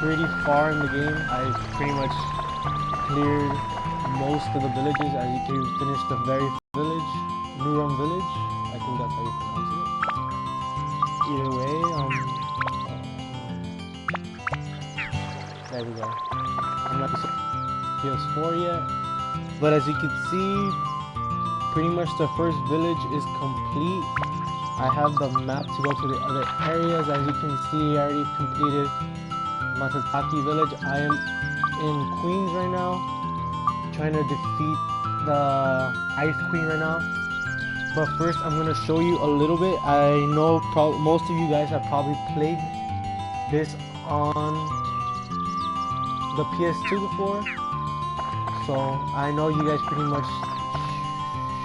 pretty far in the game. I've pretty much cleared most of the villages. As you can finish the very village, Nurum village. I think that's how you pronounce it. Either way, there we go. I'm not using PS4 yet, but as you can see, pretty much the first village is complete. I have the map to go to the other areas. As you can see, I already completed Matataki village. I am in Queens right now, trying to defeat the Ice Queen right now. But first, I'm going to show you a little bit. I know most of you guys have probably played this on the PS2 before. So I know you guys pretty much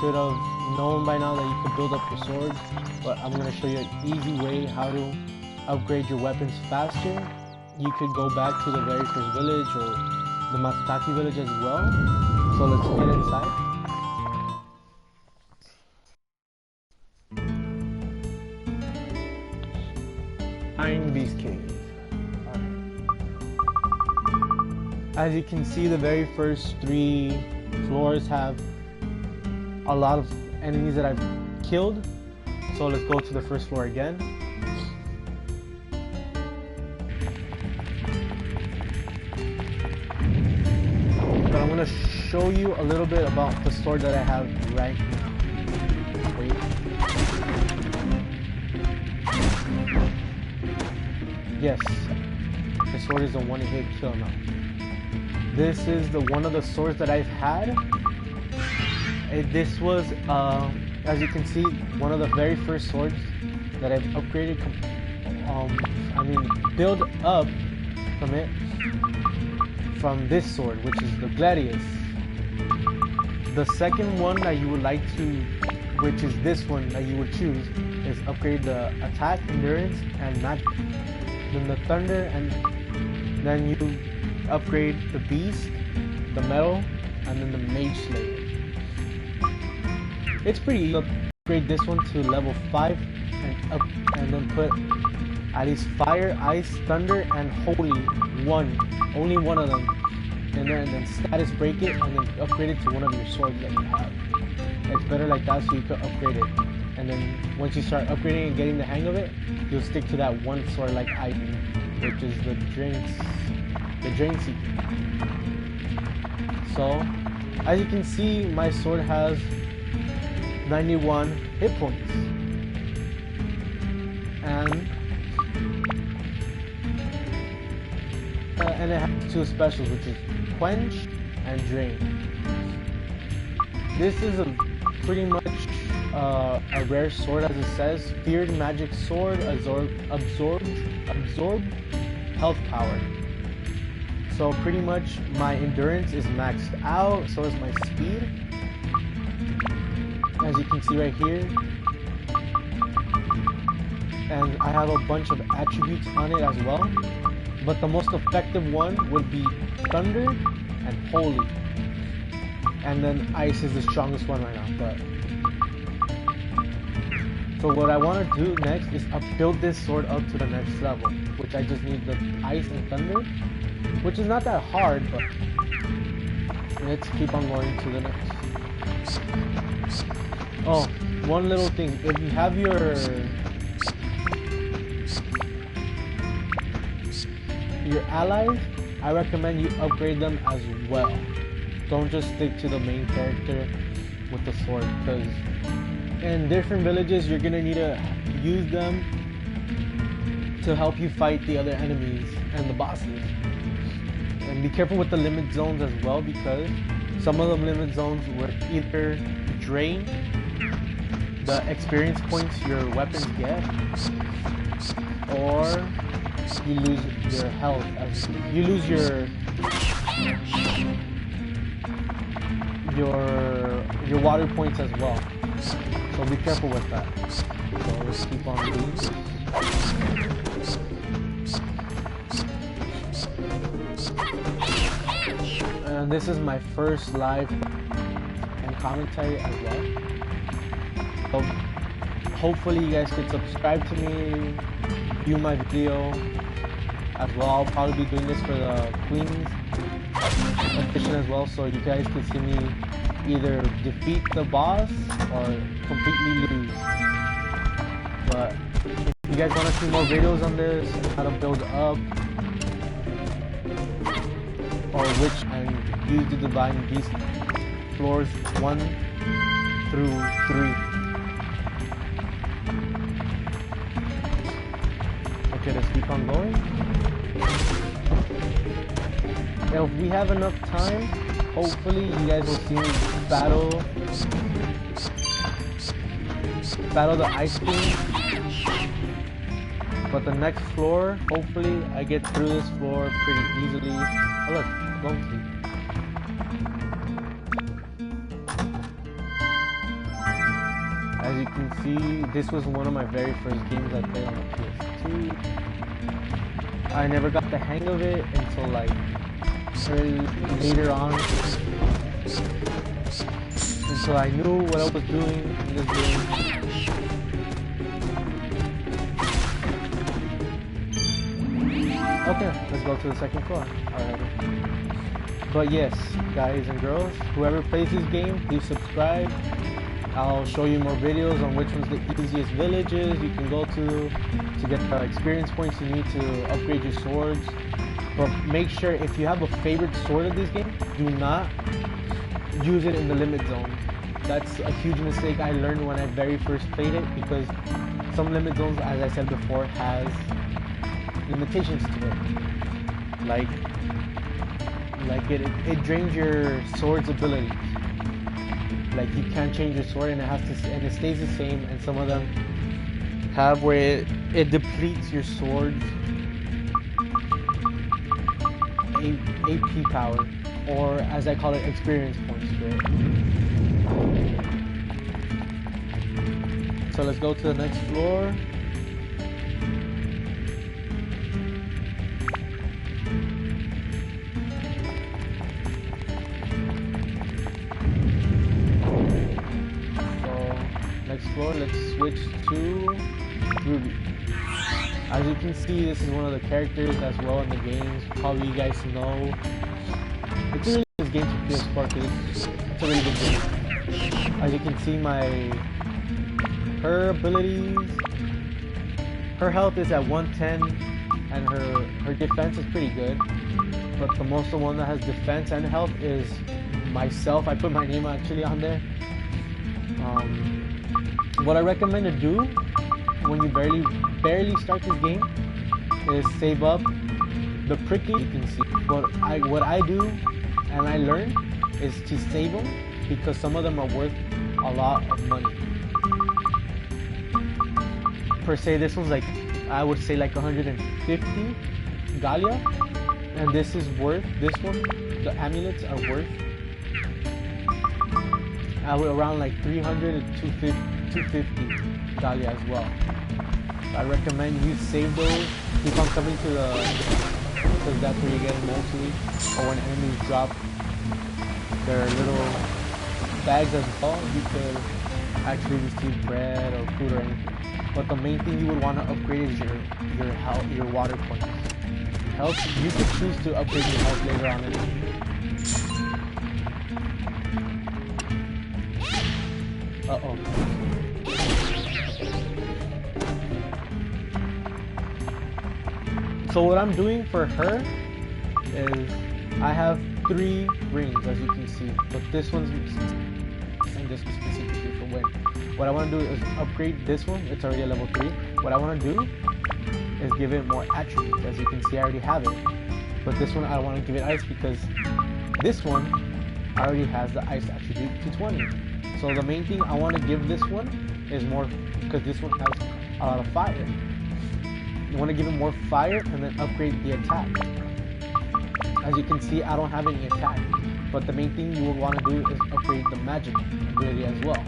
should have known by now that you could build up your swords. But I'm going to show you an easy way how to upgrade your weapons faster. You could go back to the very first village or the Matataki village as well. So let's get inside. Iron Beast Cave. As you can see, the very first 3 floors have a lot of enemies that I've killed. So let's go to the first floor again. But I'm going to show you a little bit about the sword that I have right now. Wait. Yes, the sword is a one-hit kill now. This is one of the swords that I've had. This was, as you can see, one of the very first swords that I've upgraded. Build up from it. From this sword, which is the Gladius. The second one that you would like to, which is this one that you would choose, is upgrade the attack, endurance, and magic. Then the thunder, and then you upgrade the beast, the metal, and then the mage slayer. It's pretty easy to upgrade this one to level 5 and then put at least fire, ice, thunder, and holy only one of them in there, and then status break it, and then upgrade it to one of your swords that you have. It's better like that, so you can upgrade it. And then once you start upgrading and getting the hang of it, you'll stick to that one sword like I do, which is the Drain Seeker. So, as you can see, my sword has 91 hit points. And it has 2 specials, which is Quench and Drain. This is pretty much a rare sword, as it says. Feared magic sword, absorb health power. So pretty much my endurance is maxed out, so is my speed. As you can see right here. And I have a bunch of attributes on it as well. But the most effective one would be Thunder and Holy. And then Ice is the strongest one right now. So what I want to do next is build this sword up to the next level, which I just need the Ice and Thunder, which is not that hard, but let's keep on going to the next. Oh, one little thing. If you have your allies, I recommend you upgrade them as well. Don't just stick to the main character with the sword, because in different villages you're gonna need to use them to help you fight the other enemies and the bosses. And be careful with the limit zones as well, because some of the limit zones will either drain the experience points your weapons get, or you lose your health, you lose your water points as well. So be careful with that. So let's keep on doing this. And this is my first live and commentary as well. So hopefully you guys could subscribe to me, view my video, as well. I'll probably be doing this for the Queens edition as well, so you guys can see me either defeat the boss or completely lose. But if you guys want to see more videos on this, how to build up, or which and use the Divine Beast floors 1 through 3. Okay, let's keep on going. Now, if we have enough time, hopefully you guys will see me battle the ice cream. But the next floor, hopefully I get through this floor pretty easily. Oh look, Monkey. As you can see, this was one of my very first games I played on the PS2. I never got the hang of it until like later on, until I knew what I was doing in this game. Okay, let's go to the second floor. Alright. But yes, guys and girls, whoever plays this game, please subscribe. I'll show you more videos on which one's the easiest villages you can go to get the experience points you need to upgrade your swords. But make sure if you have a favorite sword of this game, do not use it in the limit zone. That's a huge mistake I learned when I very first played it, because some limit zones, as I said before, has limitations to it. Like it drains your sword's abilities. Like you can't change your sword and it stays the same, and some of them have where it depletes your sword's AP power, or as I call it, experience points to it. So let's go to the next floor. Let's switch to Ruby. As you can see, this is one of the characters as well in the games. Probably you guys know. It's a really good game for PS4 because it's a really good game. As you can see, her abilities, her health is at 110, and her defense is pretty good. But the most one that has defense and health is myself. I put my name actually on there. What I recommend to do when you barely start this game is save up the prickly. You can see what I do and I learned is to save them, because some of them are worth a lot of money. Per se, this one's like, I would say like 150 Gallia, and this one, the amulets are worth around like 300 to 250 Gallia as well. I recommend you save those, keep on coming to because that's where you get them mostly, or when enemies drop their little bags as well, you could actually receive bread or food or anything. But the main thing you would want to upgrade is your health, your water points. Health, you could choose to upgrade your health later on in the game. Uh-oh. So what I'm doing for her is I have 3 rings, as you can see, but this one's, and this was specifically for win. What I want to do is upgrade this one. It's already at level 3. What I want to do is give it more attributes. As you can see, I already have it, but this one I want to give it ice, because this one already has the ice attribute to 20. So the main thing I want to give this one is more, because this one has a lot of fire. You want to give it more fire and then upgrade the attack. As you can see, I don't have any attack, but the main thing you will want to do is upgrade the magic ability as well,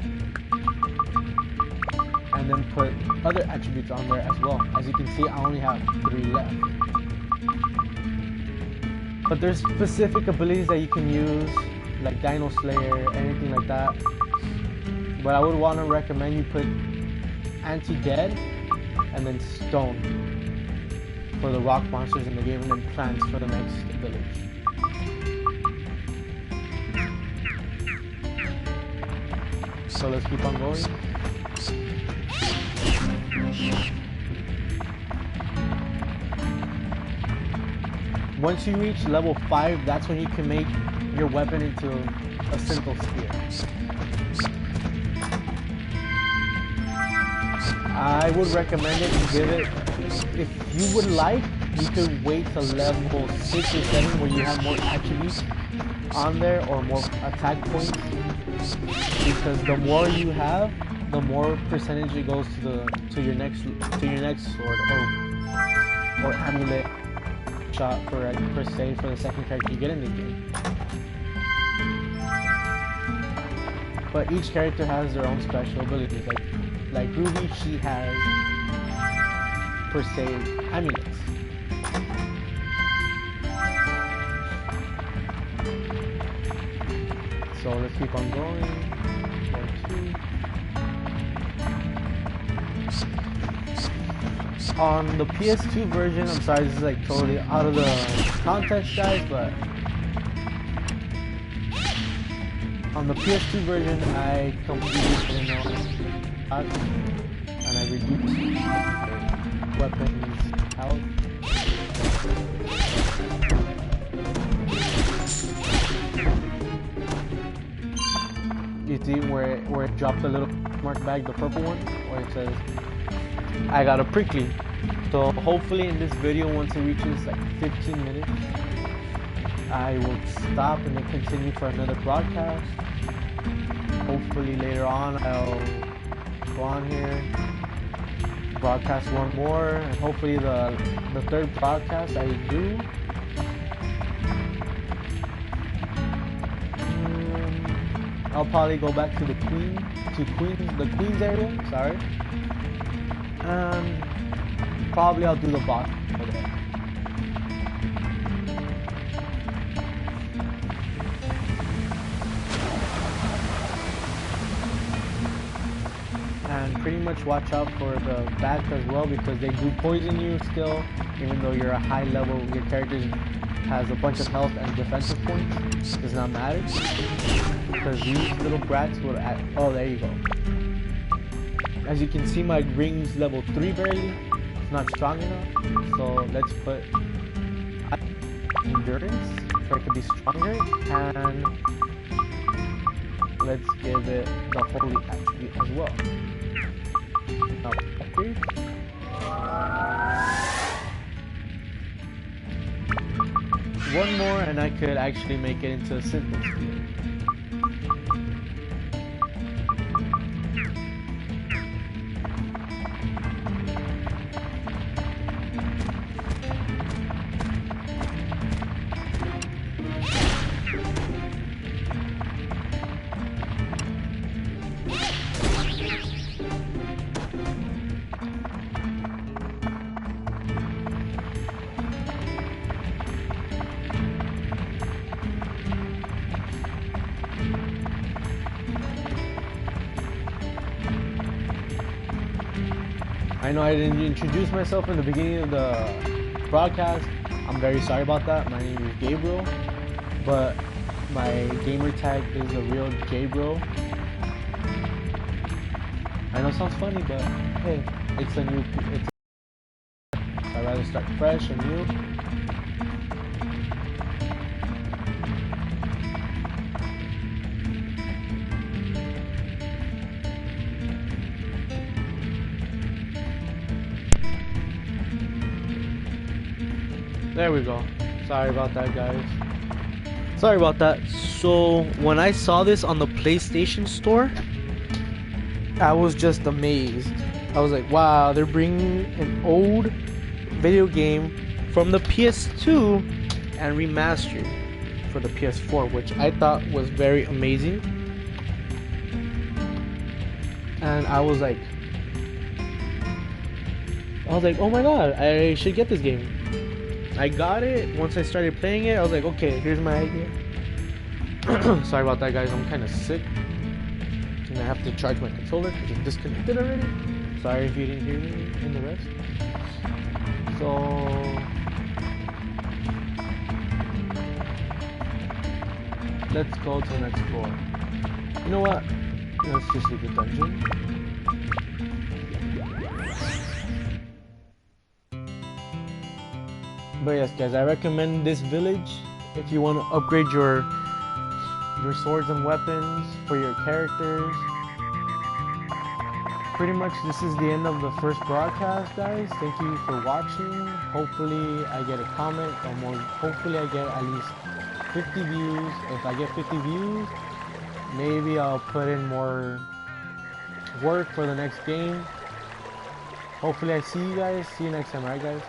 and then put other attributes on there as well. As you can see, I only have 3 left, but there's specific abilities that you can use, like Dino Slayer, anything like that. But I would want to recommend you put Anti-Dead and then Stone. for the rock monsters in the game, and then plants for the next village. So let's keep on going. Once you reach level 5, that's when you can make your weapon into a simple spear. I would recommend it and give it, if you would like, you could wait till level 6 or 7 where you have more attributes on there or more attack points, because the more you have, the more percentage it goes to your next sword or amulet shot per se for the second character you get in the game. But each character has their own special abilities. Like Ruby, she has per se amulets. So let's keep on going. 2. On the PS2 version, I'm sorry, this is like totally out of the context, guys, but on the PS2 version, I completely and I reduced weapons health. You see where it dropped the little mark bag, the purple one, where it says, I got a prickly. So hopefully in this video, once it reaches like 15 minutes, I will stop and then continue for another broadcast. Hopefully later on I'll go on here, broadcast one more, and hopefully the third broadcast I do, I'll probably go back to the Queen's area, sorry. Probably I'll do the boss over there. And pretty much watch out for the bats as well, because they do poison you still, even though you're a high level, your character has a bunch of health and defensive points. Does not matter, because these little brats will add, oh, there you go. As you can see, my ring's level 3 barely. It's not strong enough. So let's put endurance so it can be stronger, and let's give it the holy attribute as well. Now, upgrade. One more and I could actually make it into a simple spear. I know I didn't introduce myself in the beginning of the broadcast. I'm very sorry about that. My name is Gabriel, but my gamer tag is the real Gabriel. I know it sounds funny, but hey, it's a new. I'd rather start fresh and new. There we go. Sorry about that, guys. Sorry about that. So when I saw this on the PlayStation Store, I was just amazed. I was like, wow, they're bringing an old video game from the PS2 and remastered for the PS4, which I thought was very amazing. And I was like, oh my god, I should get this game. I got it. Once I started playing it, I was like, okay, here's my idea. Sorry about that, guys. I'm kind of sick. And I have to charge my controller because it's disconnected already. Sorry if you didn't hear me in the rest. So let's go to the next floor. You know what? Let's just leave the dungeon. But yes, guys, I recommend this village if you want to upgrade your swords and weapons for your characters. Pretty much this is the end of the first broadcast, guys. Thank you for watching. Hopefully I get a comment, or more, hopefully I get at least 50 views. If I get 50 views, maybe I'll put in more work for the next game. Hopefully I see you guys. See you next time, alright guys?